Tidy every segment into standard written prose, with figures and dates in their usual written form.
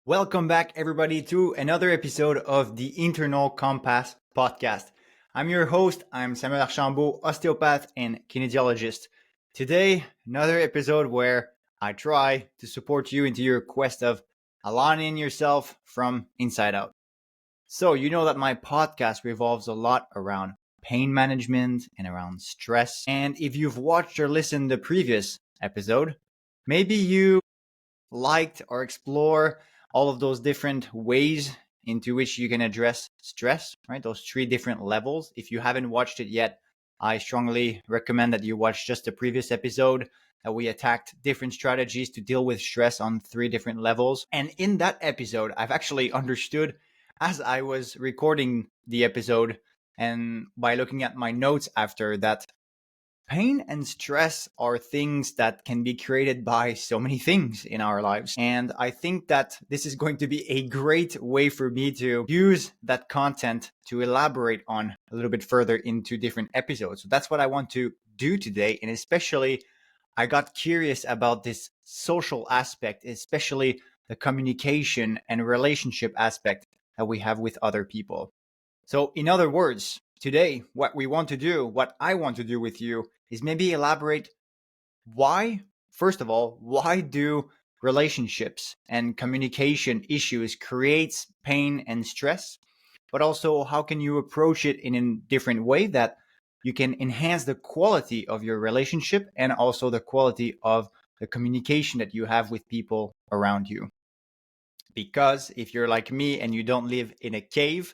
Welcome back, everybody, to another episode of the Internal Compass podcast. I'm your host. I'm Samuel Archambault, osteopath and kinesiologist. Today, another episode where I try to support you into your quest of aligning yourself from inside out. So, you know that my podcast revolves a lot around pain management and around stress. And if you've watched or listened to the previous episode, maybe you liked or explore all of those different ways into which you can address stress, right? Those three different levels. If you haven't watched it yet, I strongly recommend that you watch just the previous episode that we attacked different strategies to deal with stress on three different levels. And in that episode, I've actually understood as I was recording the episode and by looking at my notes after that pain and stress are things that can be created by so many things in our lives. And I think that this is going to be a great way for me to use that content to elaborate on a little bit further into different episodes. So that's what I want to do today. And especially, I got curious about this social aspect, especially the communication and relationship aspect that we have with other people. So, in other words, today, what we want to do, what I want to do with you, is maybe elaborate why, first of all, why do relationships and communication issues creates pain and stress, but also how can you approach it in a different way that you can enhance the quality of your relationship and also the quality of the communication that you have with people around you. Because if you're like me and you don't live in a cave,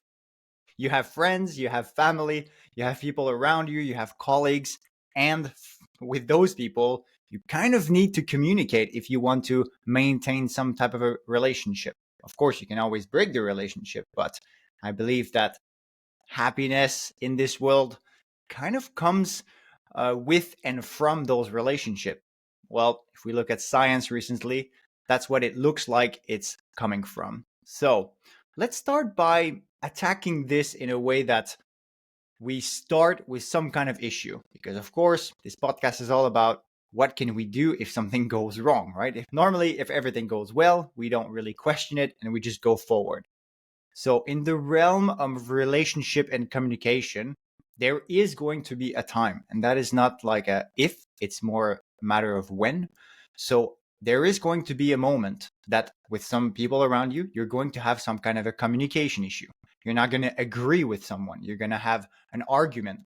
you have friends, you have family, you have people around you, you have colleagues, and with those people, you kind of need to communicate if you want to maintain some type of a relationship. Of course, you can always break the relationship, but I believe that happiness in this world kind of comes with and from those relationships. Well, if we look at science recently, that's what it looks like it's coming from. So let's start by attacking this in a way that we start with some kind of issue. Because of course, this podcast is all about what can we do if something goes wrong, right? If everything goes well, we don't really question it and we just go forward. So in the realm of relationship and communication, there is going to be a time, and that is not like a if, it's more a matter of when. So there is going to be a moment that with some people around you, you're going to have some kind of a communication issue. You're not going to agree with someone. You're going to have an argument.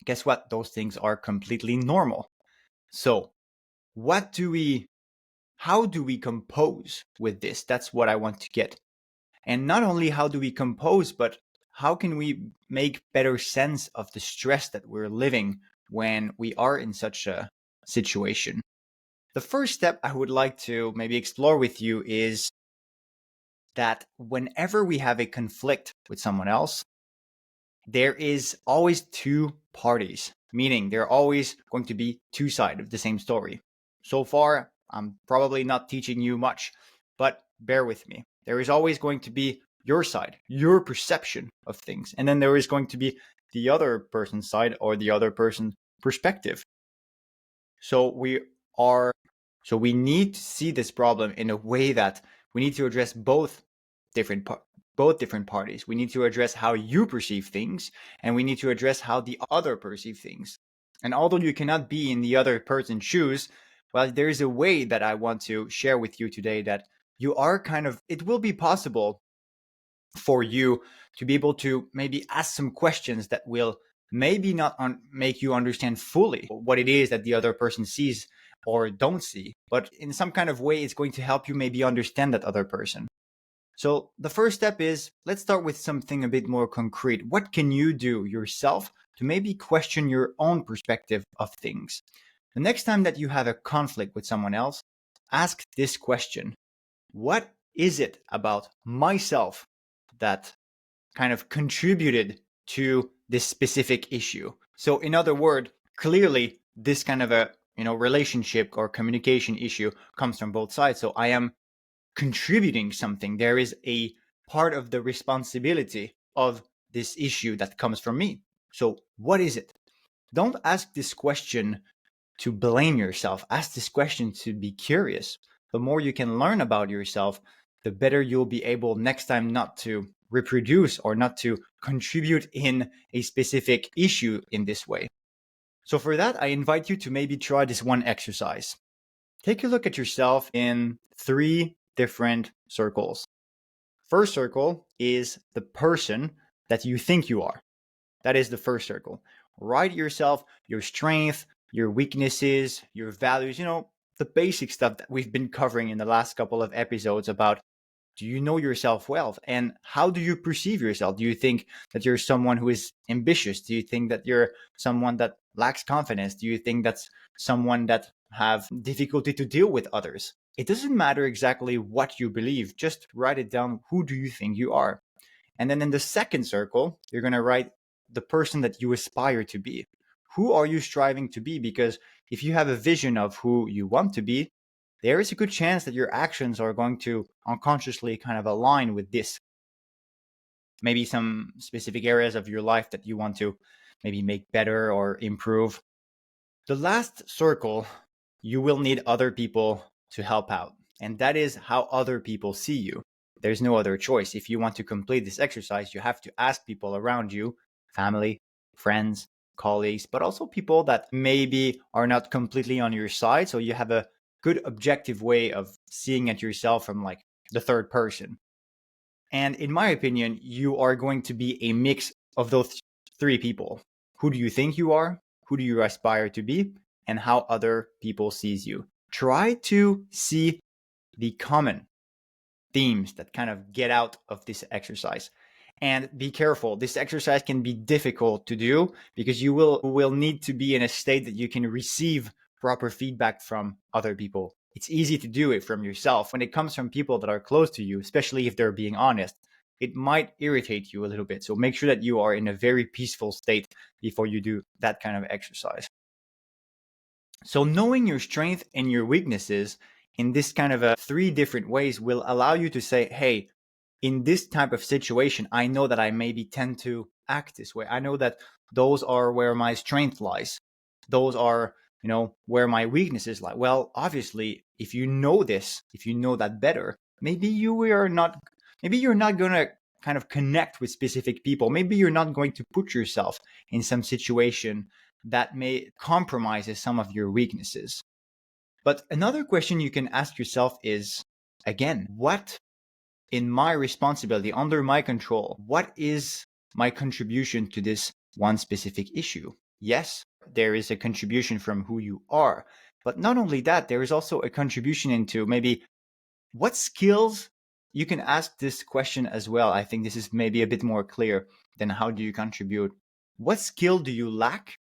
Guess what? Those things are completely normal. So how do we compose with this? That's what I want to get. And not only how do we compose, but how can we make better sense of the stress that we're living when we are in such a situation? The first step I would like to maybe explore with you is that whenever we have a conflict with someone else, there is always two parties, meaning there are always going to be two sides of the same story. So far, I'm probably not teaching you much, but bear with me. There is always going to be your side, your perception of things, and then there is going to be the other person's side or the other person's perspective. So we need to see this problem in a way that we need to address different both different parties. We need to address how you perceive things, and we need to address how the other perceive things. And although you cannot be in the other person's shoes, well, there is a way that I want to share with you today that it will be possible for you to be able to maybe ask some questions that will maybe not make you understand fully what it is that the other person sees or don't see, but in some kind of way, it's going to help you maybe understand that other person. So the first step is, let's start with something a bit more concrete. What can you do yourself to maybe question your own perspective of things? The next time that you have a conflict with someone else, ask this question. What is it about myself that kind of contributed to this specific issue? So in other words, clearly this kind of a relationship or communication issue comes from both sides. So I am contributing something. There is a part of the responsibility of this issue that comes from me. So what is it? Don't ask this question to blame yourself. Ask this question to be curious. The more you can learn about yourself, the better you'll be able next time not to reproduce or not to contribute in a specific issue in this way. So for that, I invite you to maybe try this one exercise. Take a look at yourself in 3 different circles. First circle is the person that you think you are. That is the first circle. Write yourself your strength, your weaknesses, your values, the basic stuff that we've been covering in the last couple of episodes about, do you know yourself well? And how do you perceive yourself? Do you think that you're someone who is ambitious? Do you think that you're someone that lacks confidence? Do you think that's someone that have difficulty to deal with others? It doesn't matter exactly what you believe. Just write it down. Who do you think you are? And then in the second circle, you're going to write the person that you aspire to be. Who are you striving to be? Because if you have a vision of who you want to be, there is a good chance that your actions are going to unconsciously kind of align with this. Maybe some specific areas of your life that you want to maybe make better or improve. The last circle, you will need other people to help out. And that is how other people see you. There's no other choice. If you want to complete this exercise, you have to ask people around you, family, friends, colleagues, but also people that maybe are not completely on your side. So you have a good objective way of seeing at yourself from like the third person. And in my opinion, you are going to be a mix of those 3 people. Who do you think you are? Who do you aspire to be? And how other people sees you. Try to see the common themes that kind of get out of this exercise. And be careful. This exercise can be difficult to do because you will need to be in a state that you can receive proper feedback from other people. It's easy to do it from yourself. When it comes from people that are close to you, especially if they're being honest, it might irritate you a little bit. So make sure that you are in a very peaceful state before you do that kind of exercise. So knowing your strength and your weaknesses in this kind of 3 different ways will allow you to say, hey, in this type of situation, I know that I maybe tend to act this way. I know that those are where my strength lies. Those are, where my weaknesses lie. Well, obviously, if you know this, if you know that better, maybe you're not going to kind of connect with specific people. Maybe you're not going to put yourself in some situation that may compromise some of your weaknesses. But another question you can ask yourself is, again, what in my responsibility, under my control, what is my contribution to this one specific issue? Yes, there is a contribution from who you are, but not only that, there is also a contribution into maybe what skills. You can ask this question as well. I think this is maybe a bit more clear than how do you contribute. What skill do you lack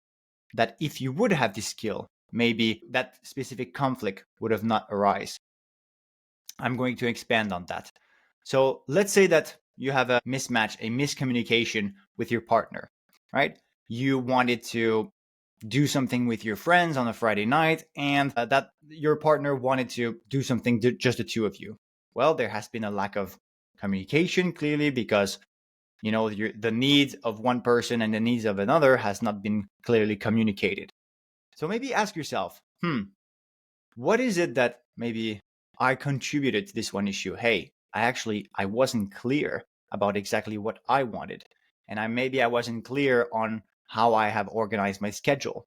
that if you would have this skill, maybe that specific conflict would have not arise? I'm going to expand on that. So let's say that you have a mismatch, a miscommunication with your partner, right? You wanted to do something with your friends on a Friday night, and that your partner wanted to do something just the 2 of you. Well, there has been a lack of communication, clearly, because the needs of one person and the needs of another has not been clearly communicated. So maybe ask yourself, what is it that maybe I contributed to this one issue? Hey, I wasn't clear about exactly what I wanted. And I wasn't clear on how I have organized my schedule.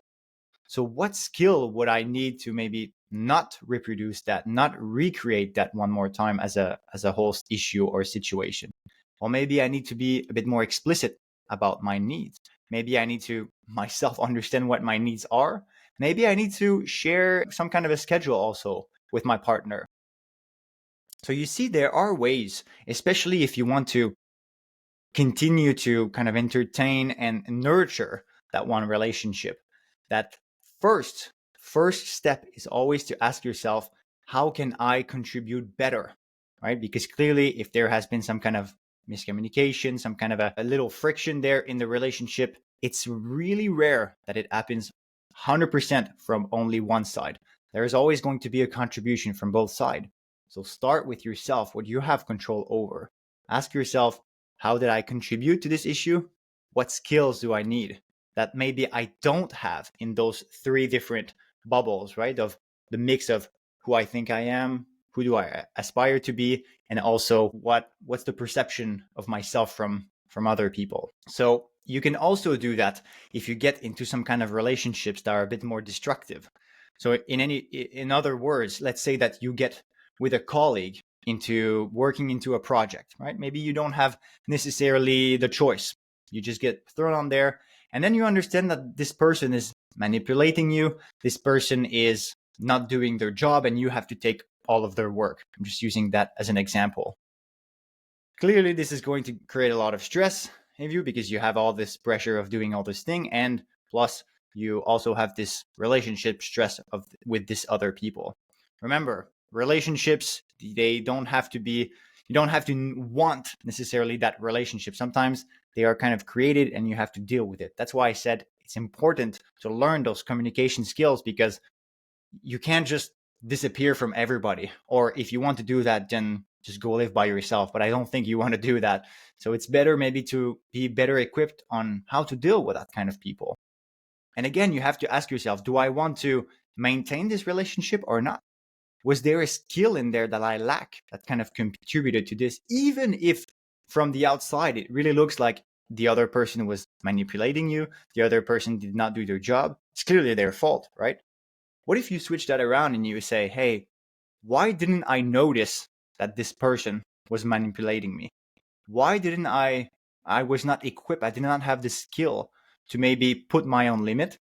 So what skill would I need to maybe not reproduce that, not recreate that one more time as a whole issue or situation? Or maybe I need to be a bit more explicit about my needs. Maybe I need to myself understand what my needs are. Maybe I need to share some kind of a schedule also with my partner. So you see, there are ways, especially if you want to continue to kind of entertain and nurture that one relationship, that first step is always to ask yourself, how can I contribute better? Right? Because clearly, if there has been some kind of miscommunication, some kind of a little friction there in the relationship, it's really rare that it happens 100% from only one side. There is always going to be a contribution from both sides. So start with yourself, what you have control over. Ask yourself, how did I contribute to this issue? What skills do I need that maybe I don't have in those 3 different bubbles, right? Of the mix of who I think I am, who do I aspire to be, and also what's the perception of myself from other people. So you can also do that if you get into some kind of relationships that are a bit more destructive. So in other words, let's say that you get with a colleague into working into a project, right? Maybe you don't have necessarily the choice. You just get thrown on there, and then you understand that this person is manipulating you. This person is not doing their job, and you have to take all of their work. I'm just using that as an example. Clearly, this is going to create a lot of stress in you because you have all this pressure of doing all this thing, and plus you also have this relationship stress with this other people. Remember, relationships, they don't have to be, you don't have to want necessarily that relationship. Sometimes they are kind of created and you have to deal with it. That's why I said it's important to learn those communication skills, because you can't just disappear from everybody. Or if you want to do that, then just go live by yourself. But I don't think you want to do that. So it's better maybe to be better equipped on how to deal with that kind of people. And again, you have to ask yourself, do I want to maintain this relationship or not? Was there a skill in there that I lack that kind of contributed to this? Even if from the outside, it really looks like the other person was manipulating you, the other person did not do their job, it's clearly their fault, right? What if you switch that around and you say, hey, why didn't I notice that this person was manipulating me? Why didn't I was not equipped, I did not have the skill to maybe put my own limit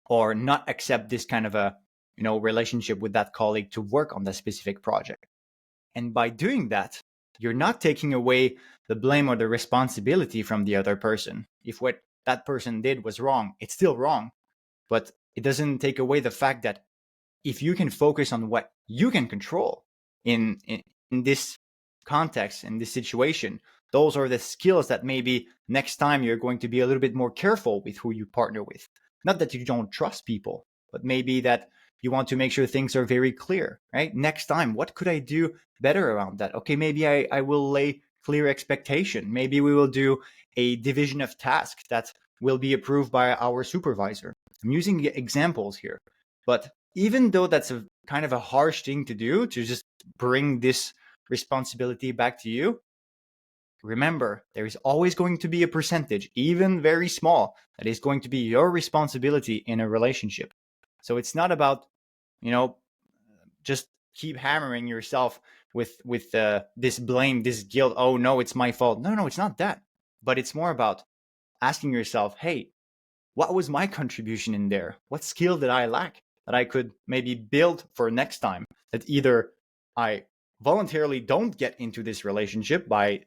or not accept this kind of a, relationship with that colleague to work on that specific project. And by doing that, you're not taking away the blame or the responsibility from the other person. If what that person did was wrong, it's still wrong, but it doesn't take away the fact that if you can focus on what you can control in this context, in this situation, those are the skills that maybe next time you're going to be a little bit more careful with who you partner with. Not that you don't trust people, but maybe that you want to make sure things are very clear, right? Next time, what could I do better around that? Okay, maybe I will lay clear expectation. Maybe we will do a division of tasks that will be approved by our supervisor. I'm using examples here, but even though that's a kind of a harsh thing to do, to just bring this responsibility back to you, remember, there is always going to be a percentage, even very small, that is going to be your responsibility in a relationship. So it's not about, just keep hammering yourself with this blame, this guilt. Oh no, it's my fault. No, it's not that. But it's more about asking yourself, hey, what was my contribution in there? What skill did I lack that I could maybe build for next time? That either I voluntarily don't get into this relationship by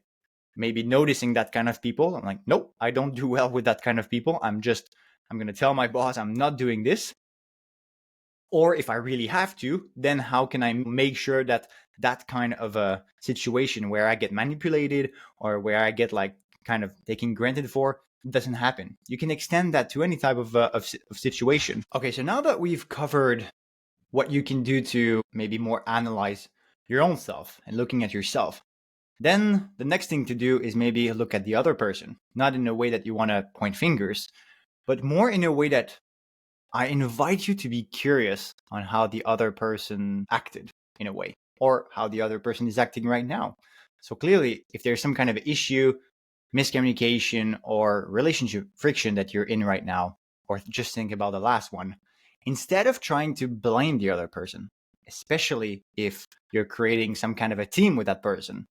maybe noticing that kind of people. I'm like, nope, I don't do well with that kind of people. I'm going to tell my boss I'm not doing this. Or if I really have to, then how can I make sure that that kind of a situation where I get manipulated or where I get like kind of taken granted for doesn't happen? You can extend that to any type of situation. Okay, so now that we've covered what you can do to maybe more analyze your own self and looking at yourself, then the next thing to do is maybe look at the other person, not in a way that you want to point fingers, but more in a way that I invite you to be curious on how the other person acted in a way, or how the other person is acting right now. So clearly, if there's some kind of issue, miscommunication, or relationship friction that you're in right now, or just think about the last one, instead of trying to blame the other person, especially if you're creating some kind of a team with that person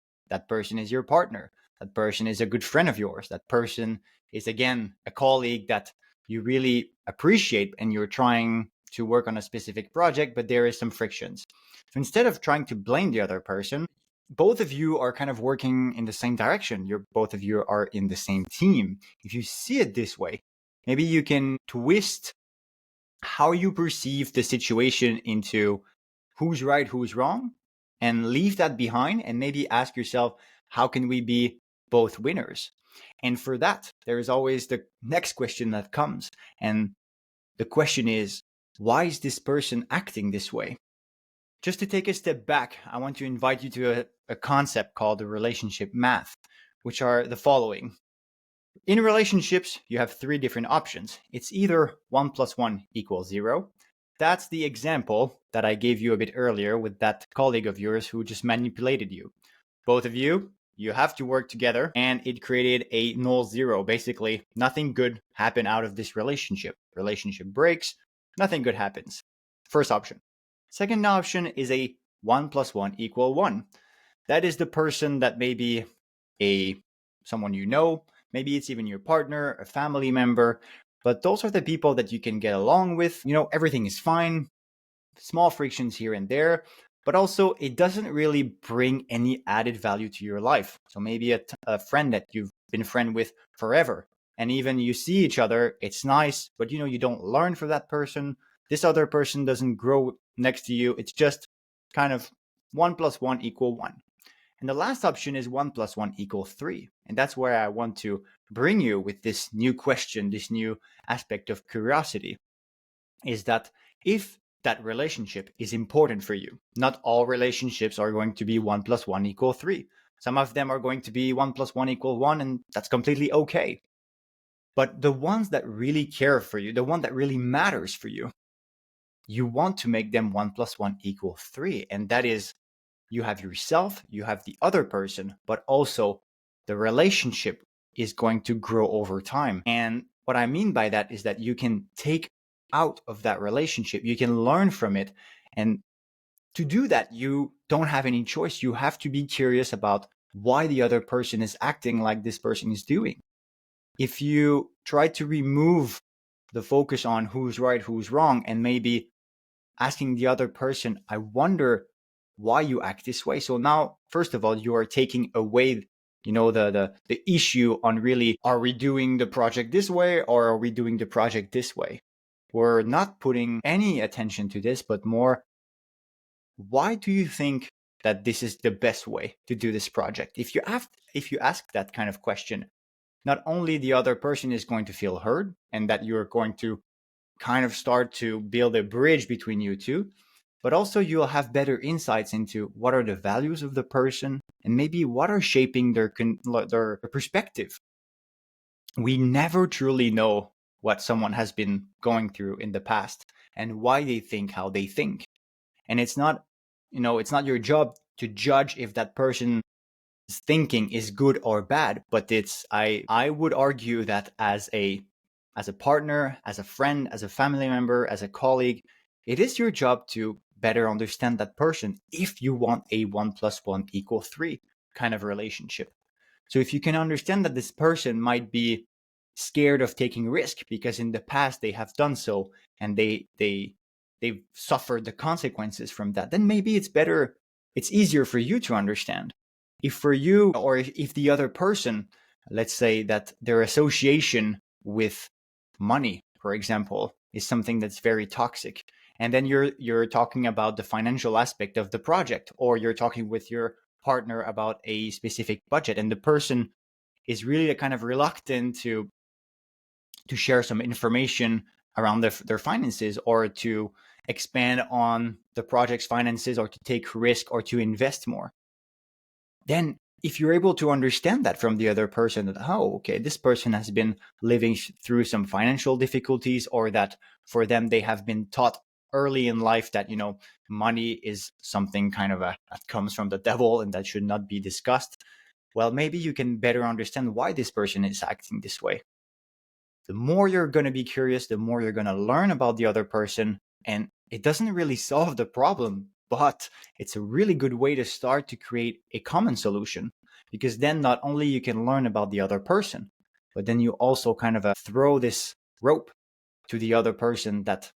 is your partner, that person is a good friend of yours, that person is, again, a colleague that you really appreciate and you're trying to work on a specific project, but there is some frictions. So instead of trying to blame the other person, both of you are kind of working in the same direction. Both of you are in the same team. If you see it this way, maybe you can twist how you perceive the situation into who's right, who's wrong, and leave that behind and maybe ask yourself, how can we be both winners? And for that, there is always the next question that comes. And the question is, why is this person acting this way? Just to take a step back, I want to invite you to a concept called the relationship math, which are the following. In relationships, you have three different options. It's either 1 + 1 = 0, That's the example that I gave you a bit earlier with that colleague of yours who just manipulated you. Both of you, you have to work together, and it created a null zero. Basically, nothing good happened out of this relationship. Relationship breaks, nothing good happens. First option. Second option is a 1 plus 1 equal 1. That is the person that may be a someone you know, maybe it's even your partner, a family member, but those are the people that you can get along with. Everything is fine, small frictions here and there, but also it doesn't really bring any added value to your life. So maybe a friend that you've been friend with forever, and even you see each other, it's nice, but you don't learn from that person. This other person doesn't grow next to you. It's just kind of 1 plus 1 equal 1. And the last option is 1 plus 1 equal 3. And that's where I want to bring you with this new question, this new aspect of curiosity, is that if that relationship is important for you, not all relationships are going to be 1 plus 1 equal 3. Some of them are going to be 1 plus 1 equal 1, and that's completely okay. But the ones that really care for you, the one that really matters for you, you want to make them 1 plus 1 equal 3. And that is, you have yourself, you have the other person, but also the relationship is going to grow over time. And what I mean by that is that you can take out of that relationship, you can learn from it. And to do that, you don't have any choice. You have to be curious about why the other person is acting like this person is doing. If you try to remove the focus on who's right, who's wrong, and maybe asking the other person, I wonder why you act this way. So now, first of all, you are taking away, the issue on really, are we doing the project this way or are we doing the project this way? We're not putting any attention to this, but more, why do you think that this is the best way to do this project? If you ask that kind of question, not only the other person is going to feel heard and that you're going to kind of start to build a bridge between you two, but also you'll have better insights into what are the values of the person and maybe what are shaping their perspective. We never truly know what someone has been going through in the past and why they think how they think. And it's not your job to judge if that person's thinking is good or bad, but I would argue that as a partner, as a friend, as a family member, as a colleague, it is your job to better understand that person if you want a 1 plus 1 equal 3 kind of relationship. So if you can understand that this person might be scared of taking risk because in the past they have done so and they've suffered the consequences from that, then maybe it's easier for you to understand. If for you, or if the other person, let's say that their association with money, for example, is something that's very toxic, and then you're talking about the financial aspect of the project, or you're talking with your partner about a specific budget, and the person is really kind of reluctant to share some information around their finances, or to expand on the project's finances, or to take risk, or to invest more, then if you're able to understand that from the other person, that, oh, okay, this person has been living through some financial difficulties, or that for them, they have been taught early in life that, money is something kind of that comes from the devil and that should not be discussed. Well, maybe you can better understand why this person is acting this way. The more you're going to be curious, the more you're going to learn about the other person. And it doesn't really solve the problem, but it's a really good way to start to create a common solution. Because then not only you can learn about the other person, but then you also kind of throw this rope to the other person that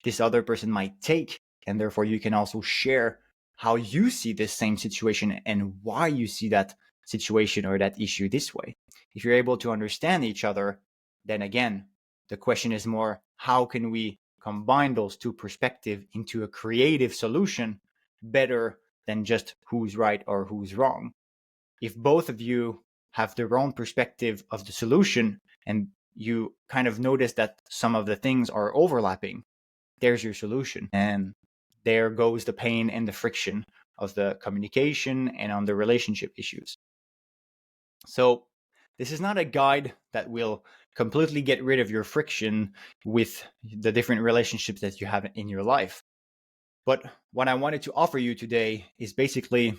this other person might take. And therefore you can also share how you see this same situation and why you see that situation or that issue this way. If you're able to understand each other, then again, the question is more, how can we combine those two perspectives into a creative solution better than just who's right or who's wrong? If both of you have their own perspective of the solution and you kind of notice that some of the things are overlapping, there's your solution. And there goes the pain and the friction of the communication and on the relationship issues. So This is not a guide that will completely get rid of your friction with the different relationships that you have in your life. But what I wanted to offer you today is basically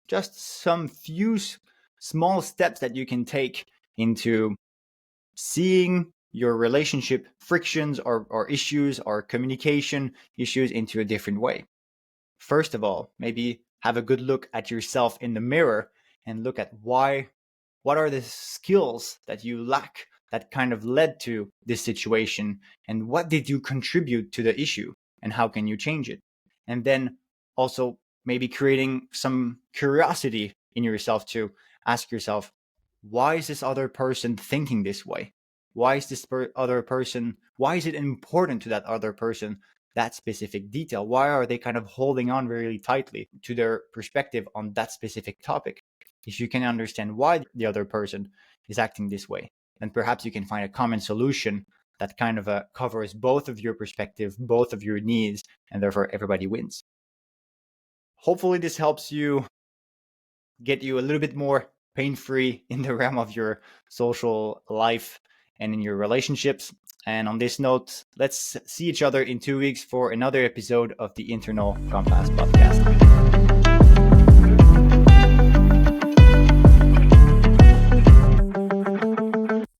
just some few small steps that you can take into seeing your relationship frictions or issues or communication issues into a different way. First of all, maybe have a good look at yourself in the mirror and look at what are the skills that you lack that kind of led to this situation, and what did you contribute to the issue, and how can you change it? And then also maybe creating some curiosity in yourself to ask yourself, why is this other person thinking this way? Why is other person, why is it important to that other person, that specific detail? Why are they kind of holding on very tightly to their perspective on that specific topic? If you can understand why the other person is acting this way, then perhaps you can find a common solution that kind of covers both of your perspective, both of your needs, and therefore everybody wins. Hopefully this helps you get you a little bit more pain-free in the realm of your social life and in your relationships. And on this note, let's see each other in 2 weeks for another episode of the Internal Compass podcast.